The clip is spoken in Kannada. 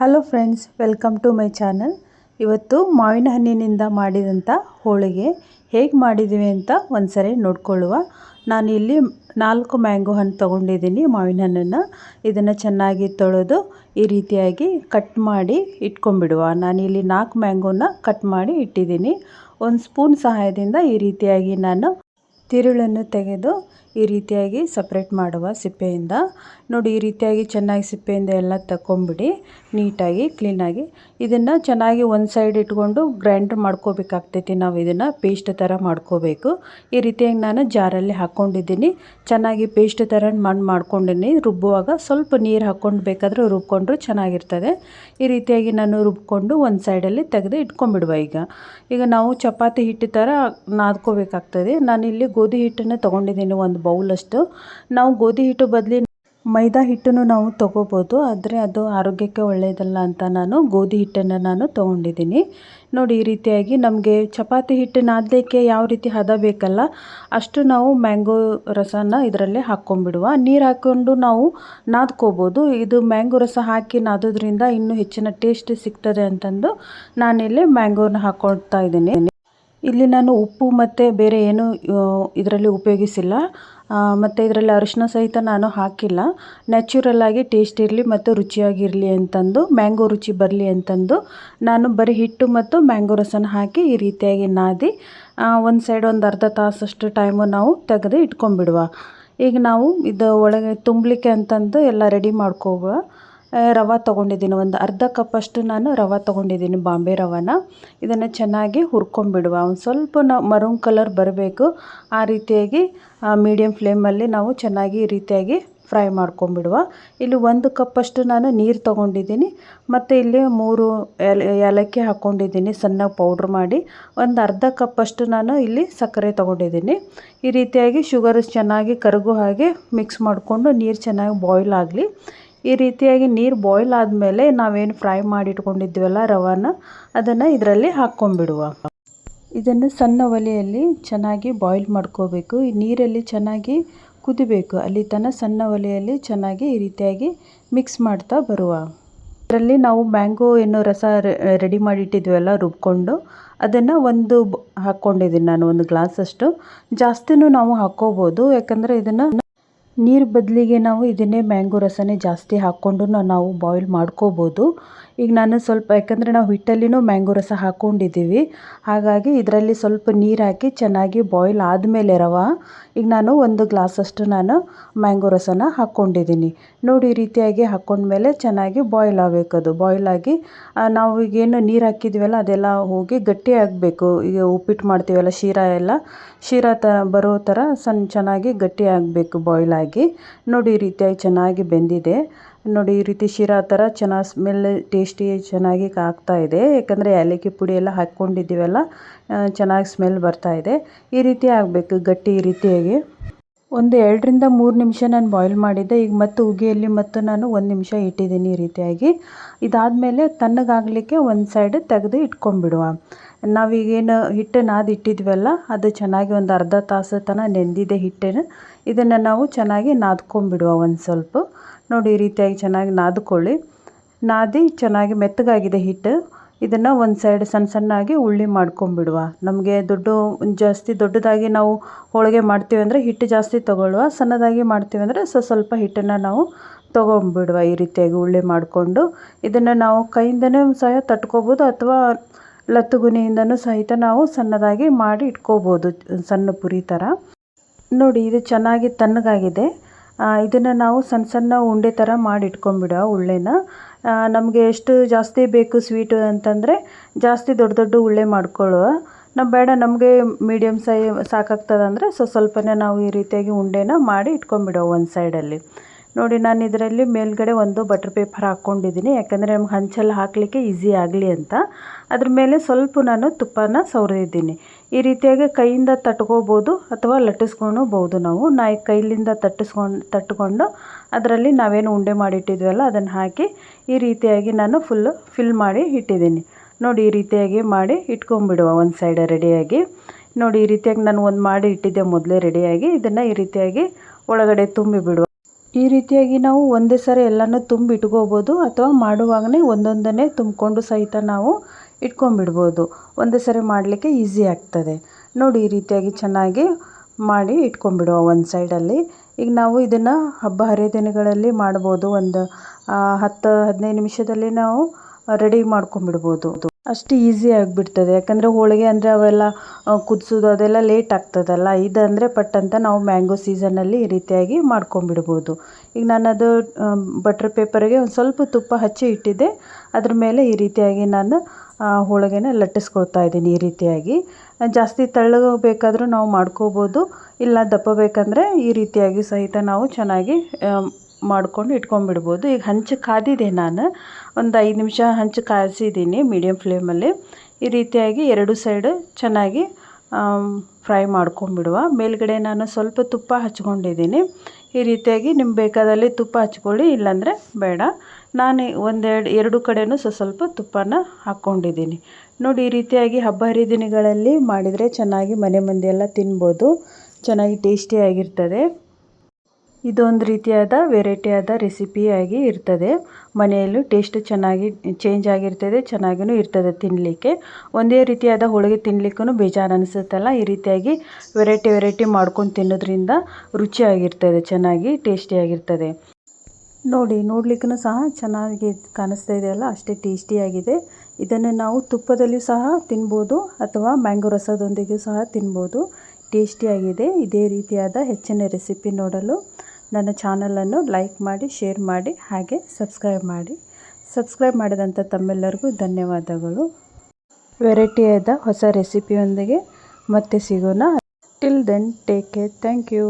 Hello friends, welcome to my channel. ಇವತ್ತು ಮಾವಿನ ಹಣ್ಣಿನಿಂದ ಮಾಡಿದಂಥ ಹೋಳಿಗೆ ಹೇಗೆ ಮಾಡಿದ್ದೀವಿ ಅಂತ ಒಂದ್ಸರಿ ನೋಡ್ಕೊಳ್ಳುವ. ನಾನು ಇಲ್ಲಿ 4 ಮ್ಯಾಂಗೋ ಹಣ್ಣು ತೊಗೊಂಡಿದ್ದೀನಿ. ಮಾವಿನ ಹಣ್ಣನ್ನು ಇದನ್ನು ಚೆನ್ನಾಗಿ ತೊಳೆದು ಈ ರೀತಿಯಾಗಿ ಕಟ್ ಮಾಡಿ ಇಟ್ಕೊಂಡ್ಬಿಡುವ. ನಾನಿಲ್ಲಿ 4 ಮ್ಯಾಂಗೋನ ಕಟ್ ಮಾಡಿ ಇಟ್ಟಿದ್ದೀನಿ. ಒಂದು ಸ್ಪೂನ್ ಸಹಾಯದಿಂದ ಈ ರೀತಿಯಾಗಿ ನಾನು ತಿರುಳನ್ನು ತೆಗೆದು ಈ ರೀತಿಯಾಗಿ ಸಪ್ರೇಟ್ ಮಾಡುವ ಸಿಪ್ಪೆಯಿಂದ. ನೋಡಿ, ಈ ರೀತಿಯಾಗಿ ಚೆನ್ನಾಗಿ ಸಿಪ್ಪೆಯಿಂದ ಎಲ್ಲ ತಗೊಂಬಿಡಿ, ನೀಟಾಗಿ ಕ್ಲೀನಾಗಿ. ಇದನ್ನು ಚೆನ್ನಾಗಿ ಒಂದು ಸೈಡ್ ಇಟ್ಕೊಂಡು ಗ್ರೈಂಡ್ರ್ ಮಾಡ್ಕೋಬೇಕಾಗ್ತೈತಿ. ನಾವು ಇದನ್ನು ಪೇಸ್ಟ್ ಥರ ಮಾಡ್ಕೋಬೇಕು. ಈ ರೀತಿಯಾಗಿ ನಾನು ಜಾರಲ್ಲಿ ಹಾಕ್ಕೊಂಡಿದ್ದೀನಿ. ಚೆನ್ನಾಗಿ ಪೇಸ್ಟ್ ಥರ ಮಾಡ್ಕೊಂಡಿನಿ. ರುಬ್ಬುವಾಗ ಸ್ವಲ್ಪ ನೀರು ಹಾಕ್ಕೊಂಡು ಬೇಕಾದರೆ ರುಬ್ಕೊಂಡ್ರು ಚೆನ್ನಾಗಿರ್ತದೆ. ಈ ರೀತಿಯಾಗಿ ನಾನು ರುಬ್ಕೊಂಡು ಒಂದು ಸೈಡಲ್ಲಿ ತೆಗೆದು ಇಟ್ಕೊಂಡ್ಬಿಡುವ. ಈಗ ನಾವು ಚಪಾತಿ ಹಿಟ್ಟು ಥರ ನಾದ್ಕೋಬೇಕಾಗ್ತದೆ. ನಾನಿಲ್ಲಿ ಗೋಧಿ ಹಿಟ್ಟನ್ನು ತೊಗೊಂಡಿದ್ದೀನಿ, ಒಂದು ಬೌಲಷ್ಟು. ನಾವು ಗೋಧಿ ಹಿಟ್ಟು ಬದಲಿ ಮೈದಾ ಹಿಟ್ಟನ್ನು ನಾವು ತೊಗೋಬೋದು, ಆದರೆ ಅದು ಆರೋಗ್ಯಕ್ಕೆ ಒಳ್ಳೆಯದಲ್ಲ ಅಂತ ನಾನು ಗೋಧಿ ಹಿಟ್ಟನ್ನು ತೊಗೊಂಡಿದ್ದೀನಿ. ನೋಡಿ, ಈ ರೀತಿಯಾಗಿ ನಮಗೆ ಚಪಾತಿ ಹಿಟ್ಟು ನಾದಲಿಕ್ಕೆ ಯಾವ ರೀತಿ ಹದ ಬೇಕಲ್ಲ ಅಷ್ಟು ನಾವು ಮ್ಯಾಂಗೋ ರಸನ ಇದರಲ್ಲಿ ಹಾಕ್ಕೊಂಡ್ಬಿಡುವ. ನೀರು ಹಾಕ್ಕೊಂಡು ನಾವು ನಾದ್ಕೋಬೋದು. ಇದು ಮ್ಯಾಂಗೋ ರಸ ಹಾಕಿ ನಾದೋದ್ರಿಂದ ಇನ್ನೂ ಹೆಚ್ಚಿನ ಟೇಸ್ಟ್ ಸಿಗ್ತದೆ ಅಂತಂದು ನಾನಿಲ್ಲಿ ಮ್ಯಾಂಗೋನ ಹಾಕ್ಕೊಳ್ತಾ ಇದ್ದೀನಿ. ಇಲ್ಲಿ ನಾನು ಉಪ್ಪು ಮತ್ತು ಬೇರೆ ಏನು ಇದರಲ್ಲಿ ಉಪಯೋಗಿಸಿಲ್ಲ, ಮತ್ತು ಇದರಲ್ಲಿ ಅರಿಶಿನ ಸಹಿತ ನಾನು ಹಾಕಿಲ್ಲ. ನ್ಯಾಚುರಲ್ಲಾಗಿ ಟೇಸ್ಟ್ ಇರಲಿ ಮತ್ತು ರುಚಿಯಾಗಿರಲಿ ಅಂತಂದು, ಮ್ಯಾಂಗೋ ರುಚಿ ಬರಲಿ ಅಂತಂದು ನಾನು ಬರೀ ಹಿಟ್ಟು ಮತ್ತು ಮ್ಯಾಂಗೋ ರಸನ ಹಾಕಿ ಈ ರೀತಿಯಾಗಿ ನಾದಿ ಒಂದು ಸೈಡ್ ಒಂದು ಅರ್ಧ ತಾಸಷ್ಟು ಟೈಮು ನಾವು ತೆಗೆದು ಇಟ್ಕೊಂಡ್ಬಿಡುವ. ಈಗ ನಾವು ಇದು ಒಳಗೆ ತುಂಬಲಿಕ್ಕೆ ಅಂತಂದು ಎಲ್ಲ ರೆಡಿ ಮಾಡ್ಕೋಬ. ರವೆ ತೊಗೊಂಡಿದ್ದೀನಿ, ಒಂದು ಅರ್ಧ ಕಪ್ಪಷ್ಟು ನಾನು ರವೆ ತೊಗೊಂಡಿದ್ದೀನಿ, ಬಾಂಬೆ ರವೆನ. ಇದನ್ನು ಚೆನ್ನಾಗಿ ಹುರ್ಕೊಂಡ್ಬಿಡುವ. ಒಂದು ಸ್ವಲ್ಪ ಮರೂನ್ ಕಲರ್ ಬರಬೇಕು, ಆ ರೀತಿಯಾಗಿ ಮೀಡಿಯಮ್ ಫ್ಲೇಮಲ್ಲಿ ನಾವು ಚೆನ್ನಾಗಿ ಈ ರೀತಿಯಾಗಿ ಫ್ರೈ ಮಾಡ್ಕೊಂಡ್ಬಿಡುವ. ಇಲ್ಲಿ 1 ಕಪ್ಪಷ್ಟು ನಾನು ನೀರು ತೊಗೊಂಡಿದ್ದೀನಿ, ಮತ್ತು ಇಲ್ಲಿ 3 ಏಲಕ್ಕಿ ಹಾಕ್ಕೊಂಡಿದ್ದೀನಿ ಸಣ್ಣ ಪೌಡ್ರ್ ಮಾಡಿ. ಒಂದು ಅರ್ಧ ಕಪ್ಪಷ್ಟು ನಾನು ಇಲ್ಲಿ ಸಕ್ಕರೆ ತೊಗೊಂಡಿದ್ದೀನಿ. ಈ ರೀತಿಯಾಗಿ ಶುಗರ್ ಚೆನ್ನಾಗಿ ಕರಗೋ ಹಾಗೆ ಮಿಕ್ಸ್ ಮಾಡಿಕೊಂಡು ನೀರು ಚೆನ್ನಾಗಿ ಬಾಯ್ಲ್ ಆಗಲಿ. ಈ ರೀತಿಯಾಗಿ ನೀರು ಬಾಯ್ಲ್ ಆದಮೇಲೆ ನಾವೇನು ಫ್ರೈ ಮಾಡಿ ಇಟ್ಕೊಂಡಿದ್ವಲ್ಲ ರವಾನ, ಅದನ್ನು ಇದರಲ್ಲಿ ಹಾಕ್ಕೊಂಡ್ಬಿಡುವ. ಇದನ್ನು ಸಣ್ಣ ಒಲೆಯಲ್ಲಿ ಚೆನ್ನಾಗಿ ಬಾಯ್ಲ್ ಮಾಡ್ಕೋಬೇಕು. ಈ ನೀರಲ್ಲಿ ಚೆನ್ನಾಗಿ ಕುದಿಬೇಕು, ಅಲ್ಲಿ ತನಕ ಸಣ್ಣ ಒಲೆಯಲ್ಲಿ ಚೆನ್ನಾಗಿ ಈ ರೀತಿಯಾಗಿ ಮಿಕ್ಸ್ ಮಾಡ್ತಾ ಬರುವ. ಇದರಲ್ಲಿ ನಾವು ಮ್ಯಾಂಗೋ ಏನು ರಸ ರೆಡಿ ಮಾಡಿ ಇಟ್ಟಿದ್ವಲ್ಲ ರುಬ್ಕೊಂಡು, ಅದನ್ನು ಒಂದು ಹಾಕ್ಕೊಂಡಿದ್ದೀನಿ ನಾನು, ಒಂದು ಗ್ಲಾಸಷ್ಟು. ಜಾಸ್ತಿನೂ ನಾವು ಹಾಕ್ಕೋಬೋದು, ಯಾಕಂದರೆ ಇದನ್ನು ನೀರು ಬದಲಿಗೆ ನಾವು ಇದನ್ನೇ ಮ್ಯಾಂಗೋ ರಸನೇ ಜಾಸ್ತಿ ಹಾಕ್ಕೊಂಡು ನಾವು ಬಾಯ್ಲ್ ಮಾಡ್ಕೋಬೋದು. ಈಗ ನಾನು ಸ್ವಲ್ಪ, ಯಾಕಂದರೆ ನಾವು ಹಿಟ್ಟಲ್ಲಿನೂ ಮ್ಯಾಂಗೋ ರಸ ಹಾಕ್ಕೊಂಡಿದ್ದೀವಿ, ಹಾಗಾಗಿ ಇದರಲ್ಲಿ ಸ್ವಲ್ಪ ನೀರು ಹಾಕಿ ಚೆನ್ನಾಗಿ ಬಾಯ್ಲ್ ಆದಮೇಲೆ ರವೆ, ಈಗ ನಾನು ಒಂದು ಗ್ಲಾಸಷ್ಟು ನಾನು ಮ್ಯಾಂಗೋ ರಸನ ಹಾಕ್ಕೊಂಡಿದ್ದೀನಿ. ನೋಡಿ, ಈ ರೀತಿಯಾಗಿ ಹಾಕ್ಕೊಂಡ್ಮೇಲೆ ಚೆನ್ನಾಗಿ ಬಾಯ್ಲ್ ಆಗಬೇಕದು. ಬಾಯ್ಲ್ ಆಗಿ ನಾವು ಈಗೇನು ನೀರು ಹಾಕಿದ್ವಲ್ಲ ಅದೆಲ್ಲ ಹೋಗಿ ಗಟ್ಟಿ ಆಗಬೇಕು. ಈಗ ಉಪ್ಪಿಟ್ಟು ಮಾಡ್ತೀವಲ್ಲ, ಶೀರಾ ಬರೋ ಥರ ಚೆನ್ನಾಗಿ ಗಟ್ಟಿ ಆಗಬೇಕು ಬಾಯ್ಲ್ ಆಗಿ. ನೋಡಿ, ಈ ರೀತಿಯಾಗಿ ಚೆನ್ನಾಗಿ ಬೆಂದಿದೆ. ನೋಡಿ, ಈ ರೀತಿ ಶೀರಾ ಥರ ಚೆನ್ನಾಗಿ ಸ್ಮೆಲ್ ಟೇಸ್ಟಿ ಚೆನ್ನಾಗಿ ಆಗ್ತಾಯಿದೆ, ಯಾಕಂದರೆ ಏಲಕ್ಕಿ ಪುಡಿ ಎಲ್ಲ ಹಾಕ್ಕೊಂಡಿದ್ದೀವಲ್ಲ, ಚೆನ್ನಾಗಿ ಸ್ಮೆಲ್ ಬರ್ತಾಯಿದೆ. ಈ ರೀತಿ ಆಗಬೇಕು ಗಟ್ಟಿ. ಈ ರೀತಿಯಾಗಿ ಒಂದು 2 ರಿಂದ 3 ನಿಮಿಷ ನಾನು ಬಾಯ್ಲ್ ಮಾಡಿದ್ದೆ. ಈಗ ಮತ್ತು ಉಗಿಯಲ್ಲಿ ಮತ್ತು ನಾನು 1 ನಿಮಿಷ ಇಟ್ಟಿದ್ದೀನಿ ಈ ರೀತಿಯಾಗಿ. ಇದಾದಮೇಲೆ ತಣ್ಣಗಾಗಲಿಕ್ಕೆ ಒಂದು ಸೈಡ್ ತೆಗೆದು ಇಟ್ಕೊಂಡ್ಬಿಡುವ. ನಾವೀಗೇನು ಹಿಟ್ಟು ನಾದಿಟ್ಟಿದ್ವಲ್ಲ ಅದು ಚೆನ್ನಾಗಿ ಒಂದು ಅರ್ಧ ತಾಸು ತನಕ ನೆಂದಿದೆ ಹಿಟ್ಟನ್ನು. ಇದನ್ನು ನಾವು ಚೆನ್ನಾಗಿ ನಾದ್ಕೊಂಡ್ಬಿಡುವ ಒಂದು ಸ್ವಲ್ಪ. ನೋಡಿ, ಈ ರೀತಿಯಾಗಿ ಚೆನ್ನಾಗಿ ನಾದ್ಕೊಳ್ಳಿ. ನಾದಿ ಚೆನ್ನಾಗಿ ಮೆತ್ತಗಾಗಿದೆ ಹಿಟ್ಟು. ಇದನ್ನು ಒಂದು ಸೈಡ್ ಸಣ್ಣಾಗಿ ಉಳ್ಳಿ ಮಾಡ್ಕೊಂಡ್ಬಿಡುವ. ನಮಗೆ ಜಾಸ್ತಿ ದೊಡ್ಡದಾಗಿ ನಾವು ಹೋಳಿಗೆ ಮಾಡ್ತೀವಿ ಅಂದರೆ ಹಿಟ್ಟು ಜಾಸ್ತಿ ತೊಗೊಳ್ಳುವ. ಸಣ್ಣದಾಗಿ ಮಾಡ್ತೀವಿ ಅಂದರೆ ಸ್ವಲ್ಪ ಹಿಟ್ಟನ್ನು ನಾವು ತೊಗೊಂಡ್ಬಿಡುವ. ಈ ರೀತಿಯಾಗಿ ಉಳ್ಳಿ ಮಾಡಿಕೊಂಡು ಇದನ್ನು ನಾವು ಕೈಯಿಂದನೂ ಸಹ ತಟ್ಕೋಬೋದು, ಅಥವಾ ಲತ್ತುಗುನಿಯಿಂದನೂ ಸಹಿತ ನಾವು ಸಣ್ಣದಾಗಿ ಮಾಡಿ ಇಟ್ಕೋಬೋದು, ಸಣ್ಣ ಪುರಿ ಥರ. ನೋಡಿ, ಇದು ಚೆನ್ನಾಗಿ ತಣ್ಣಗಾಗಿದೆ. ಇದನ್ನು ನಾವು ಸಣ್ಣ ಉಂಡೆ ಥರ ಮಾಡಿ ಇಟ್ಕೊಂಡ್ಬಿಡುವ ಉಳ್ಳೆನ. ನಮಗೆ ಎಷ್ಟು ಜಾಸ್ತಿ ಬೇಕು ಸ್ವೀಟು ಅಂತಂದರೆ ಜಾಸ್ತಿ ದೊಡ್ಡ ಉಳ್ಳೆ ಮಾಡ್ಕೊಳ್ಳುವ. ಬೇಡ ನಮಗೆ ಮೀಡಿಯಮ್ ಸಾಕಾಗ್ತದೆ ಅಂದರೆ ಸ್ವಲ್ಪನೇ ನಾವು ಈ ರೀತಿಯಾಗಿ ಉಂಡೆನ ಮಾಡಿ ಇಟ್ಕೊಂಡ್ಬಿಡುವ ಒಂದು ಸೈಡಲ್ಲಿ. ನೋಡಿ, ನಾನು ಇದರಲ್ಲಿ ಮೇಲ್ಗಡೆ ಒಂದು ಬಟರ್ ಪೇಪರ್ ಹಾಕ್ಕೊಂಡಿದ್ದೀನಿ, ಯಾಕಂದರೆ ನಮ್ಗೆ ಹಂಚೆಲ್ಲ ಹಾಕಲಿಕ್ಕೆ ಈಸಿ ಆಗಲಿ ಅಂತ. ಅದ್ರ ಮೇಲೆ ಸ್ವಲ್ಪ ನಾನು ತುಪ್ಪನ ಸವರಿದ್ದೀನಿ. ಈ ರೀತಿಯಾಗಿ ಕೈಯಿಂದ ತಟ್ಕೋಬೋದು ಅಥವಾ ಲಟ್ಟಿಸ್ಕೊಳ್ಬೋದು ನಾವು. ಕೈಲಿಂದ ತಟ್ಕೊಂಡು ಅದರಲ್ಲಿ ನಾವೇನು ಉಂಡೆ ಮಾಡಿಟ್ಟಿದ್ವಲ್ಲ ಅದನ್ನು ಹಾಕಿ ಈ ರೀತಿಯಾಗಿ ನಾನು ಫಿಲ್ ಮಾಡಿ ಇಟ್ಟಿದ್ದೀನಿ. ನೋಡಿ, ಈ ರೀತಿಯಾಗಿ ಮಾಡಿ ಇಟ್ಕೊಂಡ್ಬಿಡುವ ಒಂದು ಸೈಡ್ ರೆಡಿಯಾಗಿ. ನೋಡಿ, ಈ ರೀತಿಯಾಗಿ ನಾನು ಒಂದು ಮಾಡಿ ಇಟ್ಟಿದ್ದೆ ಮೊದಲೇ ರೆಡಿಯಾಗಿ. ಇದನ್ನು ಈ ರೀತಿಯಾಗಿ ಒಳಗಡೆ ತುಂಬಿಬಿಡುವ. ಈ ರೀತಿಯಾಗಿ ನಾವು ಒಂದೇ ಸರಿ ಎಲ್ಲನೂ ತುಂಬಿಟ್ಕೋಬೋದು ಅಥವಾ ಮಾಡುವಾಗಲೇ ಒಂದೊಂದನ್ನೇ ತುಂಬಿಕೊಂಡು ಸಹಿತ ನಾವು ಇಟ್ಕೊಂಡ್ಬಿಡ್ಬೋದು. ಒಂದೇ ಸರಿ ಮಾಡಲಿಕ್ಕೆ ಈಸಿ ಆಗ್ತದೆ. ನೋಡಿ ಈ ರೀತಿಯಾಗಿ ಚೆನ್ನಾಗಿ ಮಾಡಿ ಇಟ್ಕೊಂಡ್ಬಿಡುವ ಒಂದು ಸೈಡಲ್ಲಿ. ಈಗ ನಾವು ಇದನ್ನು ಹಬ್ಬ ಹರಿದಿನಗಳಲ್ಲಿ ಮಾಡ್ಬೋದು. ಒಂದು 10-15 ನಿಮಿಷದಲ್ಲಿ ನಾವು ರೆಡಿ ಮಾಡ್ಕೊಂಡ್ಬಿಡ್ಬೋದು. ಅಷ್ಟು ಈಸಿ ಆಗಿಬಿಡ್ತದೆ. ಯಾಕಂದರೆ ಹೋಳಿಗೆ ಅಂದರೆ ಅವೆಲ್ಲ ಕುದಿಸೋದು ಅದೆಲ್ಲ ಲೇಟ್ ಆಗ್ತದಲ್ಲ. ಇದಂದರೆ ಪಟ್ ಅಂತ ನಾವು ಮ್ಯಾಂಗೋ ಸೀಸನ್ನಲ್ಲಿ ಈ ರೀತಿಯಾಗಿ ಮಾಡ್ಕೊಂಡ್ಬಿಡ್ಬೋದು. ಈಗ ನಾನು ಅದು ಬಟ್ರ್ ಪೇಪರಿಗೆ ಒಂದು ಸ್ವಲ್ಪ ತುಪ್ಪ ಹಚ್ಚಿ ಇಟ್ಟಿದ್ದೆ. ಅದ್ರ ಮೇಲೆ ಈ ರೀತಿಯಾಗಿ ನಾನು ಹೋಳಿಗೆನ ಲಟ್ಟಿಸ್ಕೊಳ್ತಾ ಇದ್ದೀನಿ. ಈ ರೀತಿಯಾಗಿ ಜಾಸ್ತಿ ತೆಳ್ಳಗೆ ಬೇಕಾದರೂ ನಾವು ಮಾಡ್ಕೋಬೋದು, ಇಲ್ಲ ದಪ್ಪ ಬೇಕಂದರೆ ಈ ರೀತಿಯಾಗಿ ಸಹಿತ ನಾವು ಚೆನ್ನಾಗಿ ಮಾಡ್ಕೊಂಡು ಇಟ್ಕೊಂಡ್ಬಿಡ್ಬೋದು. ಈಗ ಹಂಚು ಕಾದಿದೆ. ನಾನು ಒಂದು 5 ನಿಮಿಷ ಹಂಚು ಕಾಯಿಸಿದ್ದೀನಿ ಮೀಡಿಯಮ್ ಫ್ಲೇಮಲ್ಲಿ. ಈ ರೀತಿಯಾಗಿ ಎರಡು ಸೈಡು ಚೆನ್ನಾಗಿ ಫ್ರೈ ಮಾಡ್ಕೊಂಡ್ಬಿಡುವ. ಮೇಲ್ಗಡೆ ನಾನು ಸ್ವಲ್ಪ ತುಪ್ಪ ಹಚ್ಕೊಂಡಿದ್ದೀನಿ. ಈ ರೀತಿಯಾಗಿ ನಿಮ್ಗೆ ಬೇಕಾದಲ್ಲಿ ತುಪ್ಪ ಹಚ್ಕೊಳ್ಳಿ, ಇಲ್ಲಾಂದರೆ ಬೇಡ. ನಾನು ಎರಡು ಕಡೆಯೂ ಸ್ವಲ್ಪ ತುಪ್ಪನ ಹಾಕ್ಕೊಂಡಿದ್ದೀನಿ. ನೋಡಿ ಈ ರೀತಿಯಾಗಿ ಹಬ್ಬ ಹರಿದಿನಗಳಲ್ಲಿ ಮಾಡಿದರೆ ಚೆನ್ನಾಗಿ ಮನೆ ಮಂದಿಯೆಲ್ಲ ತಿನ್ಬೋದು. ಚೆನ್ನಾಗಿ ಟೇಸ್ಟಿಯಾಗಿರ್ತದೆ. ಇದೊಂದು ರೀತಿಯಾದ ವೆರೈಟಿಯಾದ ರೆಸಿಪಿಯಾಗಿ ಇರ್ತದೆ. ಮನೆಯಲ್ಲೂ ಟೇಸ್ಟ್ ಚೆನ್ನಾಗಿ ಚೇಂಜ್ ಆಗಿರ್ತದೆ, ಚೆನ್ನಾಗಿಯೂ ಇರ್ತದೆ ತಿನ್ನಲಿಕ್ಕೆ. ಒಂದೇ ರೀತಿಯಾದ ಹೋಳಿಗೆ ತಿನ್ನಲಿಕ್ಕೂ ಬೇಜಾರು ಅನಿಸುತ್ತಲ್ಲ. ಈ ರೀತಿಯಾಗಿ ವೆರೈಟಿ ಮಾಡ್ಕೊಂಡು ತಿನ್ನೋದ್ರಿಂದ ರುಚಿಯಾಗಿರ್ತದೆ, ಚೆನ್ನಾಗಿ ಟೇಸ್ಟಿಯಾಗಿರ್ತದೆ. ನೋಡಿ ನೋಡಲಿಕ್ಕೂ ಸಹ ಚೆನ್ನಾಗಿ ಕಾಣಿಸ್ತಾ ಇದೆಯಲ್ಲ, ಅಷ್ಟೇ ಟೇಸ್ಟಿಯಾಗಿದೆ. ಇದನ್ನು ನಾವು ತುಪ್ಪದಲ್ಲಿಯೂ ಸಹ ತಿನ್ಬೋದು ಅಥವಾ ಮ್ಯಾಂಗೋ ರಸದೊಂದಿಗೂ ಸಹ ತಿನ್ಬೋದು. ಟೇಸ್ಟಿಯಾಗಿದೆ. ಇದೇ ರೀತಿಯಾದ ಹೆಚ್ಚಿನ ರೆಸಿಪಿ ನೋಡಲು ನನ್ನ ಚಾನಲನ್ನು ಲೈಕ್ ಮಾಡಿ, ಶೇರ್ ಮಾಡಿ, ಹಾಗೆ ಸಬ್ಸ್ಕ್ರೈಬ್ ಮಾಡಿ. ಸಬ್ಸ್ಕ್ರೈಬ್ ಮಾಡಿದಂಥ ತಮ್ಮೆಲ್ಲರಿಗೂ ಧನ್ಯವಾದಗಳು. ವೆರೈಟಿಯಾದ ಹೊಸ ರೆಸಿಪಿಯೊಂದಿಗೆ ಮತ್ತೆ ಸಿಗೋಣ. Till then take care. Thank you.